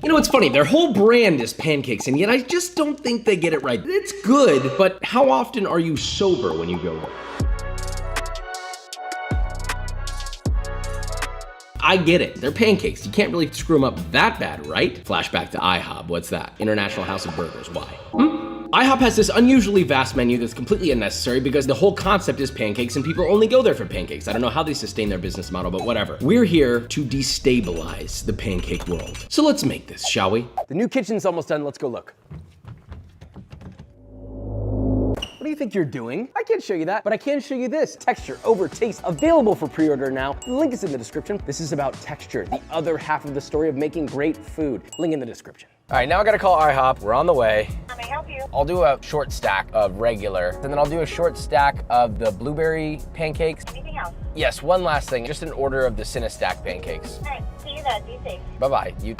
You know, it's funny, their whole brand is pancakes, and yet I just don't think they get it right. It's good, but how often are you sober when you go there? I get it, they're pancakes. You can't really screw them up that bad, right? Flashback to IHOP, what's that? International House of Burgers, why? IHOP has this unusually vast menu that's completely unnecessary because the whole concept is pancakes and people only go there for pancakes. I don't know how they sustain their business model, but whatever. We're here to destabilize the pancake world. So let's make this, shall we? The new kitchen's almost done, let's go look. What do you think you're doing? I can't show you that, but I can show you this. Texture over taste, available for pre-order now. The link is in the description. This is about texture, the other half of the story of making great food. Link in the description. All right, now I gotta call IHOP. We're on the way. How may I help you? I'll do a short stack of regular, and then I'll do a short stack of the blueberry pancakes. Anything else? Yes, one last thing, just an order of the Cinestack pancakes. All right, see you then. Be safe. Bye-bye. You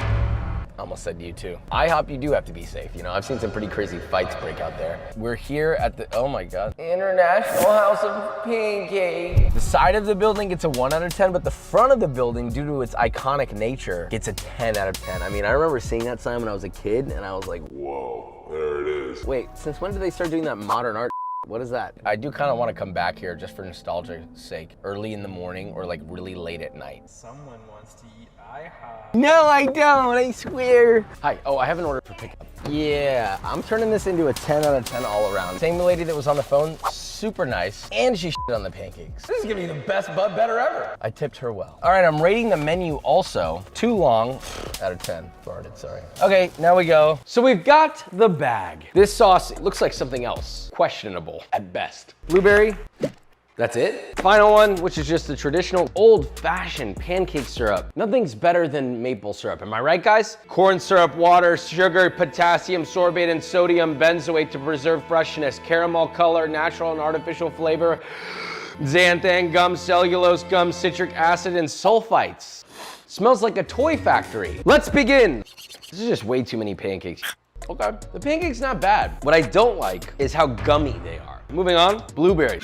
almost said you too. IHOP, you do have to be safe. You know, I've seen some pretty crazy fights break out there. We're here at the, oh my God, International House of Pancakes. The side of the building gets a 1 out of 10, but the front of the building, due to its iconic nature, gets a 10 out of 10. I mean, I remember seeing that sign when I was a kid, and I was like, whoa, there it is. Wait, since when did they start doing that modern art? What is that? I do kind of want to come back here just for nostalgia's sake, early in the morning or like really late at night. Someone wants to eat IHOP. No, I don't, I swear. Hi, oh, I have an order for pickup. Yeah, I'm turning this into a 10 out of 10 all around. Same lady that was on the phone, super nice, and she shit on the pancakes. This is gonna be the best but better ever. I tipped her well. All right, I'm rating the menu also. Too long, out of 10, farted, sorry. Okay, now we go. So we've got the bag. This sauce looks like something else, questionable at best. Blueberry. That's it? Final one, which is just the traditional old-fashioned pancake syrup. Nothing's better than maple syrup, am I right, guys? Corn syrup, water, sugar, potassium, sorbate, and sodium benzoate to preserve freshness, caramel color, natural and artificial flavor, xanthan gum, cellulose gum, citric acid, and sulfites. Smells like a toy factory. Let's begin. This is just way too many pancakes. Okay, the pancake's not bad. What I don't like is how gummy they are. Moving on, blueberry.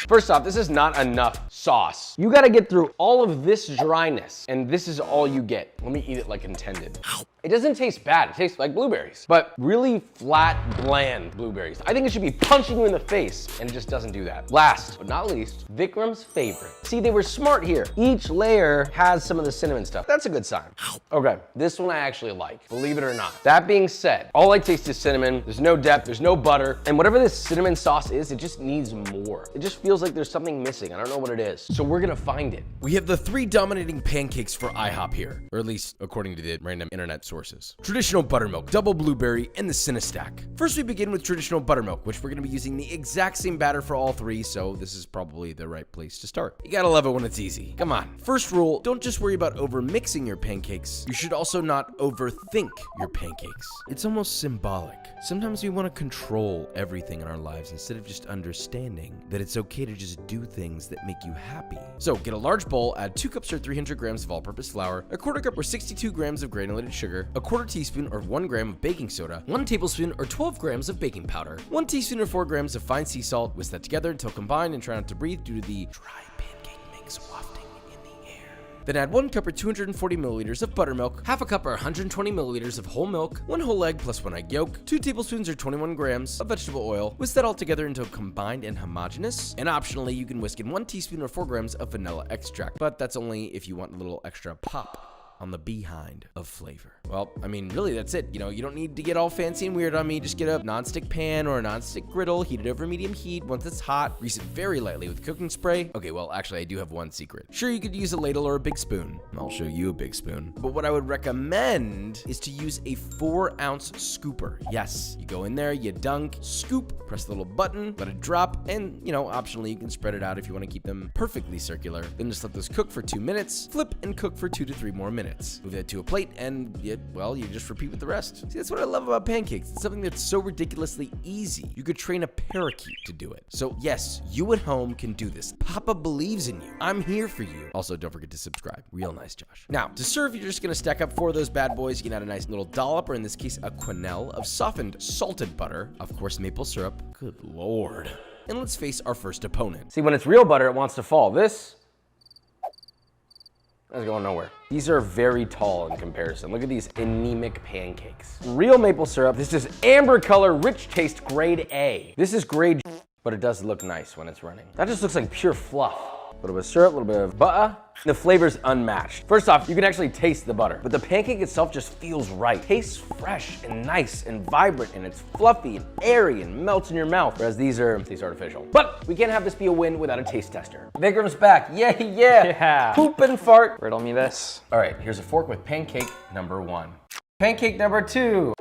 First off, this is not enough sauce. You gotta get through all of this dryness, and this is all you get. Let me eat it like intended. It doesn't taste bad, it tastes like blueberries, but really flat, bland blueberries. I think it should be punching you in the face, and it just doesn't do that. Last but not least, Vikram's favorite. See, they were smart here. Each layer has some of the cinnamon stuff. That's a good sign. Okay, this one I actually like, believe it or not. That being said, all I taste is cinnamon. There's no depth, there's no butter, and whatever this cinnamon sauce is, it just needs more. It just feels like there's something missing. I don't know what it is. So we're gonna find it. We have the 3 dominating pancakes for IHOP here, or at least according to the random internet sources. Traditional buttermilk, double blueberry, and the Cinestack. First we begin with traditional buttermilk, which we're gonna be using the exact same batter for all 3, so this is probably the right place to start. You gotta love it when it's easy. Come on. First rule, don't just worry about over mixing your pancakes. You should also not overthink your pancakes. It's almost symbolic. Sometimes we wanna control everything in our lives instead of just understanding that it's okay to just do things that make you happy. So get a large bowl, add 2 cups or 300 grams of all-purpose flour, a quarter cup or 62 grams of granulated sugar, a quarter teaspoon or 1 gram of baking soda, 1 tablespoon or 12 grams of baking powder, 1 teaspoon or 4 grams of fine sea salt. Whisk that together until combined and try not to breathe due to the dry pancake mix wafting in the air. Then add 1 cup or 240 milliliters of buttermilk, half a cup or 120 milliliters of whole milk, 1 whole egg plus 1 egg yolk, 2 tablespoons or 21 grams of vegetable oil. Whisk that all together until combined and homogeneous. And optionally, you can whisk in 1 teaspoon or 4 grams of vanilla extract, but that's only if you want a little extra pop on the behind of flavor. Well, I mean, really, that's it. You know, you don't need to get all fancy and weird on me. Just get a nonstick pan or a nonstick griddle, heat it over medium heat. Once it's hot, grease it very lightly with cooking spray. Okay, well, actually, I do have one secret. Sure, you could use a ladle or a big spoon. I'll show you a big spoon. But what I would recommend is to use a 4-ounce scooper. Yes, you go in there, you dunk, scoop, press the little button, let it drop, and, you know, optionally, you can spread it out if you want to keep them perfectly circular. Then just let this cook for 2 minutes, flip, and cook for 2 to 3 more minutes. Move that to a plate, and well, you just repeat with the rest. See, that's what I love about pancakes. It's something that's so ridiculously easy. You could train a parakeet to do it. So yes, you at home can do this. Papa believes in you. I'm here for you. Also, don't forget to subscribe. Real nice, Josh. Now, to serve, you're just gonna stack up 4 of those bad boys. You can add a nice little dollop, or in this case, a quenelle of softened salted butter. Of course, maple syrup. Good Lord. And let's face our first opponent. See, when it's real butter, it wants to fall. This That's going nowhere. These are very tall in comparison. Look at these anemic pancakes. Real maple syrup. This is amber color, rich taste, grade A. This is grade, but it does look nice when it's running. That just looks like pure fluff. A little bit of syrup, a little bit of butter. The flavor's unmatched. First off, you can actually taste the butter, but the pancake itself just feels right. Tastes fresh and nice and vibrant, and it's fluffy and airy and melts in your mouth, whereas these taste artificial. But we can't have this be a win without a taste tester. Vikram's back. Yeah. Poop and fart. Riddle me this. All right, here's a fork with pancake number 1. Pancake number 2.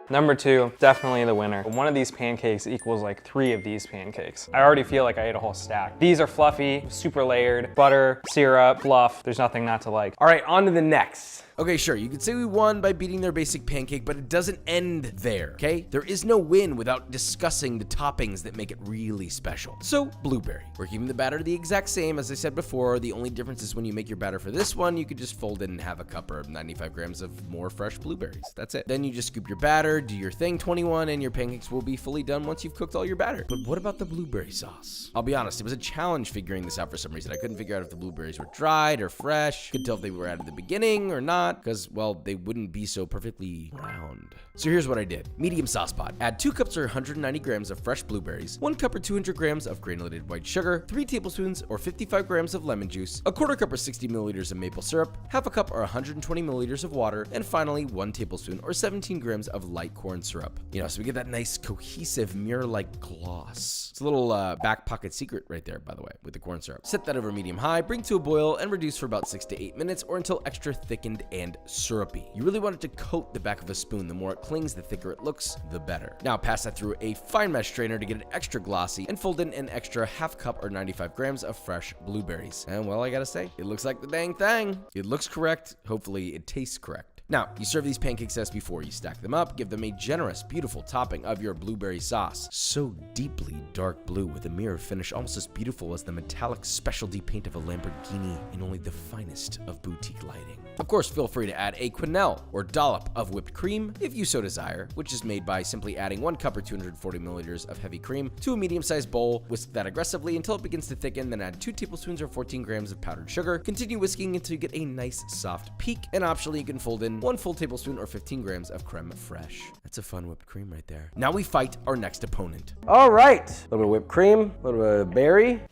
Number 2, definitely the winner. One of these pancakes equals like 3 of these pancakes. I already feel like I ate a whole stack. These are fluffy, super layered, butter, syrup, fluff. There's nothing not to like. All right, on to the next. Okay, sure, you could say we won by beating their basic pancake, but it doesn't end there, okay? There is no win without discussing the toppings that make it really special. So, blueberry. We're keeping the batter the exact same as I said before. The only difference is when you make your batter for this one, you could just fold it and have a cup or 95 grams of more fresh blueberries. That's it. Then you just scoop your batter, do your thing 21, and your pancakes will be fully done once you've cooked all your batter. But what about the blueberry sauce? I'll be honest, it was a challenge figuring this out for some reason. I couldn't figure out if the blueberries were dried or fresh. Couldn't tell if they were added at the beginning or not, because, well, they wouldn't be so perfectly round. So here's what I did. Medium sauce pot. Add 2 cups or 190 grams of fresh blueberries, 1 cup or 200 grams of granulated white sugar, 3 tablespoons or 55 grams of lemon juice, a quarter cup or 60 milliliters of maple syrup, half a cup or 120 milliliters of water, and finally 1 tablespoon or 17 grams of light corn syrup. You know, so we get that nice cohesive mirror-like gloss. It's a little back pocket secret right there, by the way, with the corn syrup. Set that over medium-high, bring to a boil, and reduce for about 6 to 8 minutes or until extra thickened and syrupy. You really want it to coat the back of a spoon. The more it clings, the thicker it looks, the better. Now pass that through a fine mesh strainer to get it extra glossy and fold in an extra half cup or 95 grams of fresh blueberries. And well, I gotta say, it looks like the dang thing. It looks correct. Hopefully it tastes correct. Now, you serve these pancakes as before. You stack them up, give them a generous, beautiful topping of your blueberry sauce. So deeply dark blue with a mirror finish almost as beautiful as the metallic specialty paint of a Lamborghini in only the finest of boutique lighting. Of course, feel free to add a quenelle or dollop of whipped cream if you so desire, which is made by simply adding 1 cup or 240 milliliters of heavy cream to a medium-sized bowl. Whisk that aggressively until it begins to thicken, then add 2 tablespoons or 14 grams of powdered sugar. Continue whisking until you get a nice soft peak, and optionally you can fold in 1 full tablespoon or 15 grams of creme fraiche. That's a fun whipped cream right there. Now we fight our next opponent. All right, a little bit of whipped cream, a little bit of berry.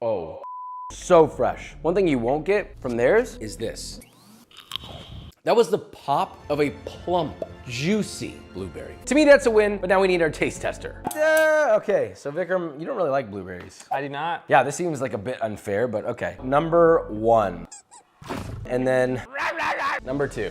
Oh, so fresh. One thing you won't get from theirs is this. That was the pop of a plump, juicy blueberry. To me, that's a win, but now we need our taste tester. Okay, so Vikram, you don't really like blueberries. I do not. Yeah, this seems like a bit unfair, but okay. Number 1. And then number 2.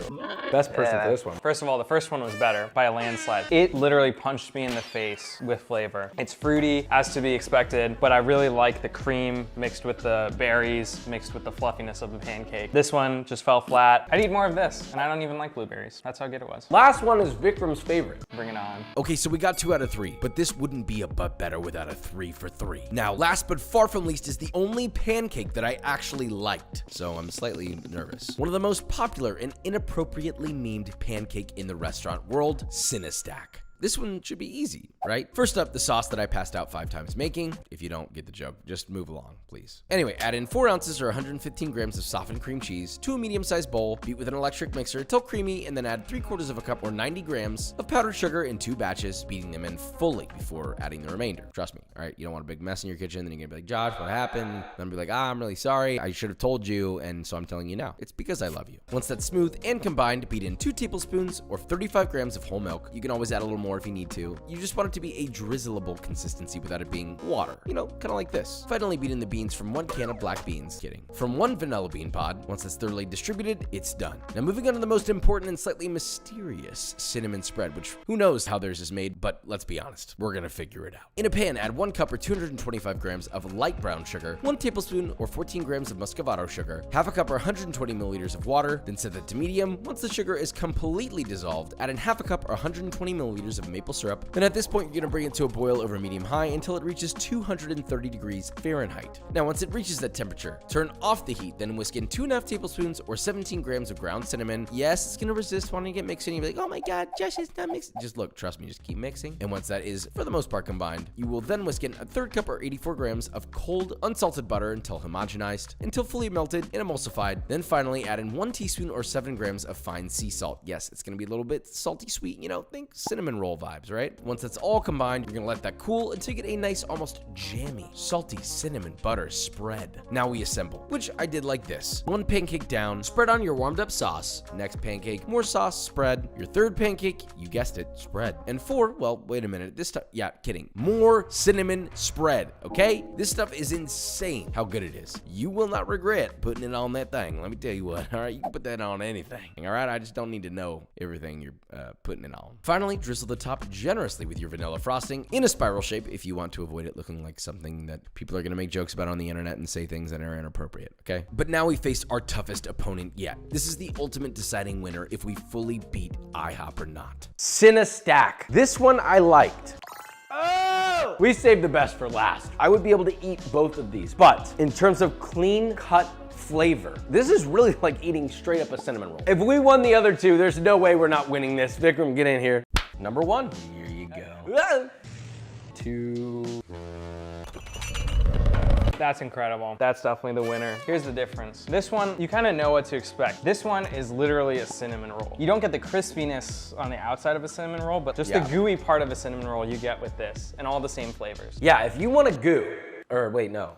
Best person for this one. First of all, the first one was better by a landslide. It literally punched me in the face with flavor. It's fruity, as to be expected, but I really like the cream mixed with the berries, mixed with the fluffiness of the pancake. This one just fell flat. I'd eat more of this, and I don't even like blueberries. That's how good it was. Last one is Vikram's favorite. Bring it on. Okay, so we got 2 out of 3, but this wouldn't be a but better without a 3 for 3. Now, last but far from least is the only pancake that I actually liked, so I'm slightly nervous. One of the most popular and inappropriately memed pancake in the restaurant world, Cinestack. This one should be easy, right? First up, the sauce that I passed out 5 times making. If you don't get the joke, just move along, please. Anyway, add in 4 ounces or 115 grams of softened cream cheese to a medium-sized bowl, beat with an electric mixer until creamy, and then add 3/4 of a cup or 90 grams of powdered sugar in 2 batches, beating them in fully before adding the remainder. Trust me, all right? You don't want a big mess in your kitchen, then you're gonna be like, Josh, what happened? Then be like, I'm really sorry. I should have told you, and so I'm telling you now. It's because I love you. Once that's smooth and combined, beat in 2 tablespoons or 35 grams of whole milk. You can always add a little more if you need to. You just want it to be a drizzleable consistency without it being water. You know, kind of like this. Finally, beat in the beans from 1 can of black beans. Kidding. From 1 vanilla bean pod. Once it's thoroughly distributed, it's done. Now moving on to the most important and slightly mysterious cinnamon spread, which who knows how theirs is made, but let's be honest, we're gonna figure it out. In a pan, add 1 cup or 225 grams of light brown sugar, 1 tablespoon or 14 grams of muscovado sugar, half a cup or 120 milliliters of water, then set that to medium. Once the sugar is completely dissolved, add in half a cup or 120 milliliters milliliters of maple syrup. Then at this point, you're gonna bring it to a boil over medium-high until it reaches 230 degrees Fahrenheit. Now, once it reaches that temperature, turn off the heat, then whisk in 2.5 tablespoons or 17 grams of ground cinnamon. Yes, it's gonna resist wanting to get mixed in. You'll be like, oh my God, Josh, it's not mixed. Just look, trust me, just keep mixing. And once that is, for the most part, combined, you will then whisk in a 1/3 cup or 84 grams of cold, unsalted butter until homogenized, until fully melted and emulsified. Then finally add in 1 teaspoon or 7 grams of fine sea salt. Yes, it's gonna be a little bit salty sweet, you know, think cinnamon roll vibes, right? Once that's all combined, you're gonna let that cool until you get a nice, almost jammy, salty cinnamon butter spread. Now we assemble, which I did like this. 1 pancake down, spread on your warmed up sauce. Next pancake, more sauce, spread. Your 3rd pancake, you guessed it, spread. And 4, well, wait a minute, this time, yeah, kidding. More cinnamon spread, okay? This stuff is insane how good it is. You will not regret putting it on that thing. Let me tell you what, all right? You can put that on anything, all right? I just don't need to know everything you're putting it on. Finally, drizzle the top generously with your vanilla frosting in a spiral shape if you want to avoid it looking like something that people are gonna make jokes about on the internet and say things that are inappropriate, okay? But now we face our toughest opponent yet. This is the ultimate deciding winner if we fully beat IHOP or not. Cinestack. This one I liked. Oh! We saved the best for last. I would be able to eat both of these, but in terms of clean cut flavor, this is really like eating straight up a cinnamon roll. If we won the other two, there's no way we're not winning this. Vikram, get in here. Number 1. Here you go. 2. That's incredible. That's definitely the winner. Here's the difference. This one, you kind of know what to expect. This one is literally a cinnamon roll. You don't get the crispiness on the outside of a cinnamon roll, but just the gooey part of a cinnamon roll you get with this, and all the same flavors. Yeah, if you want a goo, or wait, no.